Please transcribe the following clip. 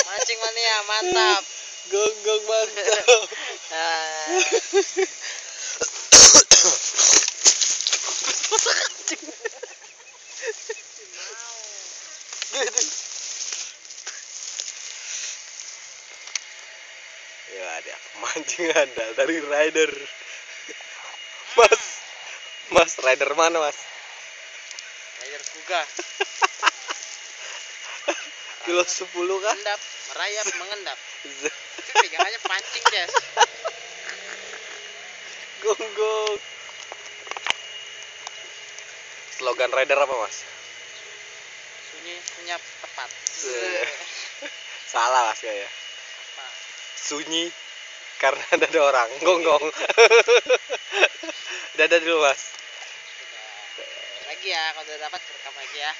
Mancing mania, mantap. Gonggong mantap. Ya ada mancing andal dari rider. Mas rider mana mas? Rider kuga. Kilo 10 kah? Mengendap, merayap, mengendap. Tapi pegang aja pancing, Des. Gonggong. Slogan rider apa mas? Sunyi, senyap, tepat. Salah mas kayaknya. Apa? Sunyi karena ada orang. Gonggong. Dadah dulu mas. Lagi ya, kalau udah dapat rekam lagi ya.